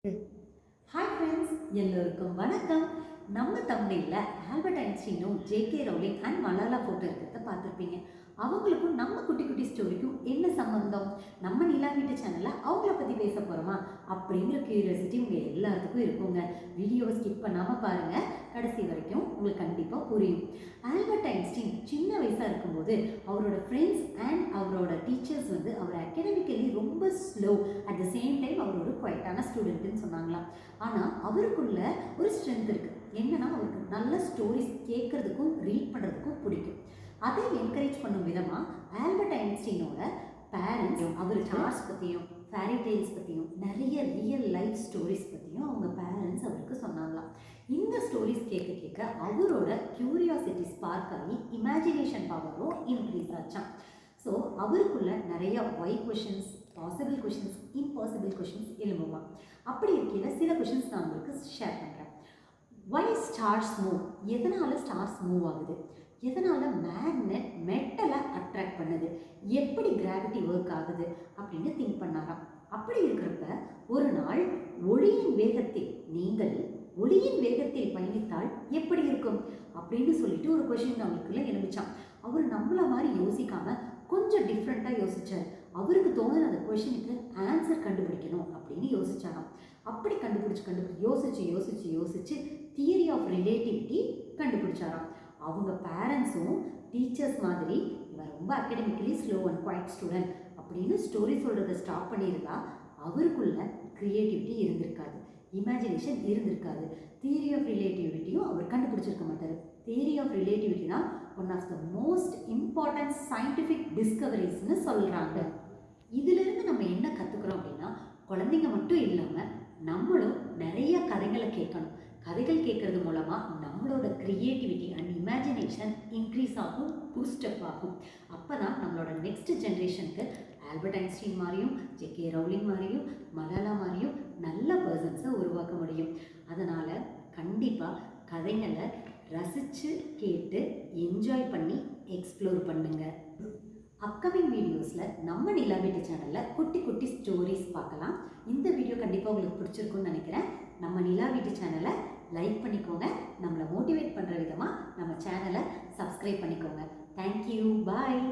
Hi friends, எல்லோருக்கும் வணக்கம். நம்ம தமிழில் ஆல்பர்ட் ஐன்ஸ்டீனும் JK Rowling and Malala photo இருக்கிறத பார்த்துருப்பீங்க. அவங்களுக்கும் நம்ம குட்டி குட்டி ஸ்டோரிக்கும் என்ன சம்பந்தம்? நம்ம நிலா வீட்டு சேனலில் அவங்கள பற்றி பேச போகிறோமா அப்படிங்கிற கியூரியாசிட்டி உங்கள் எல்லாத்துக்கும் இருக்குங்க. வீடியோவை ஸ்கிப் பண்ணாமல் பாருங்கள், கடைசி வரைக்கும் உங்களுக்கு கண்டிப்பாக புரியும். ஆல்பர்ட் ஐன்ஸ்டீன் சின்ன வயசாக இருக்கும்போது அவரோட ஃப்ரெண்ட்ஸ் அண்ட் அவரோட டீச்சர்ஸ் அவர் அகாடமிக்கலி ரொம்ப slow, at the same time அவர் ஒரு குவைட்டான ஸ்டூடெண்ட்டுன்னு சொன்னாங்களாம். ஆனால் அவருக்குள்ள ஒரு ஸ்ட்ரென்த் இருக்குது. என்னன்னா, அவருக்கு நல்ல ஸ்டோரிஸ் கேட்குறதுக்கும் ரீட் பண்ணுறதுக்கும் பிடிக்கும். அதை என்கரேஜ் பண்ணும் விதமாக ஆல்பர்ட் ஐன்ஸ்டீனோட பேரண்ட்ஸ் அவர் ஸ்டார்ஸ் பற்றியும் ஃபேரி டெய்ல்ஸ் பற்றியும் நிறைய ரியல் லைஃப் ஸ்டோரிஸ் பற்றியும் அவங்க பேரண்ட்ஸ் அவருக்கு சொன்னாங்களாம். இந்த ஸ்டோரிஸ் கேட்க கேட்க அவரோட க்யூரியாசிட்டி ஸ்பார்க் ஆகி இமேஜினேஷன் பவரும் இன்க்ரீஸ் ஆச்சான். ஸோ அவருக்குள்ள நிறைய why questions, possible questions, impossible questions எழும்புவான். அப்படி இருக்கையில் சில கொஷின்ஸ் நான் உங்களுக்கு ஷேர் பண்ணுறேன். Why stars move? எதனால் ஸ்டார்ஸ் மூவ் ஆகுது? எதனால் மேக்னெட் மெட்டலை அட்ராக்ட் பண்ணுது? எப்படி கிராவிட்டி ஒர்க் ஆகுது அப்படின்னு திங்க் பண்ணாராம். அப்படி இருக்கிறப்ப ஒரு நாள் ஒளியின் வேகத்தில் பயணித்தால் எப்படி இருக்கும் அப்படின்னு சொல்லிட்டு ஒரு கொஷின் அவங்களுக்குள்ள எழுப்பிச்சான். அவர் நம்மள மாதிரி யோசிக்காம கொஞ்சம் டிஃப்ரெண்ட்டாக யோசிச்சார். அவருக்கு தோணுன அந்த கொஷினுக்கு ஆன்சர் கண்டுபிடிக்கணும் அப்படின்னு யோசிச்சாராம். அப்படி யோசிச்சு தியரி ஆஃப் ரிலேட்டிவிட்டி கண்டுபிடிச்சாராம். அவங்க பேரண்ட்ஸும் டீச்சர்ஸ் மாதிரி இவன் ரொம்ப academically slow and quite student அப்படின்னு ஸ்டோரி சொல்கிறத ஸ்டாப் பண்ணியிருந்தா அவருக்குள்ள க்ரியேட்டிவிட்டி இருந்திருக்காது, இமேஜினேஷன் இருந்திருக்காது. தியரி ஆஃப் ரிலேட்டிவிட்டியும் அவர் கண்டுபிடிச்சிருக்க மாட்டார். தியரி ஆஃப் ரிலேட்டிவிட்டி தான் one of the most important scientific டிஸ்கவரிஸ்ன்னு சொல்கிறாங்க. இதிலிருந்து நம்ம என்ன கற்றுக்குறோம் அப்படின்னா, குழந்தைங்க மட்டும் இல்லாமல் நம்மளும் நிறைய கதைகளை கேட்கணும். கதைகள் கேட்கறது மூலமாக நம்மளோட க்ரியேட்டிவிட்டி அண்ட் இமேஜினேஷன் இன்க்ரீஸ் ஆகும், பூஸ்டப் ஆகும். அப்போ தான் நம்மளோட நெக்ஸ்ட் ஜென்ரேஷனுக்கு ஆல்பர்ட் ஐன்ஸ்டீன் மாதிரியும் ஜேகே ரவுலிங் மாதிரியும் மலாலா மாதிரியும் நல்ல பர்சன்ஸை உருவாக்க முடியும். அதனால் கண்டிப்பாக கதைகளை ரசித்து கேட்டு என்ஜாய் பண்ணி எக்ஸ்ப்ளோர் பண்ணுங்கள். அப்கமிங் வீடியோஸில் நம்ம நிலா வீட்டு சேனலில் குட்டி குட்டி ஸ்டோரிஸ் பார்க்கலாம். இந்த வீடியோ கண்டிப்பாக உங்களுக்கு பிடிச்சிருக்குன்னு நினைக்கிறேன். நம்ம நிலா வீட்டு சேனலை லைக் பண்ணிக்கோங்க. நம்மளை மோட்டிவேட் பண்ணுற விதமாக நம்ம சேனலை சப்ஸ்கிரைப் பண்ணிக்கோங்க. தேங்க்யூ, பாய்.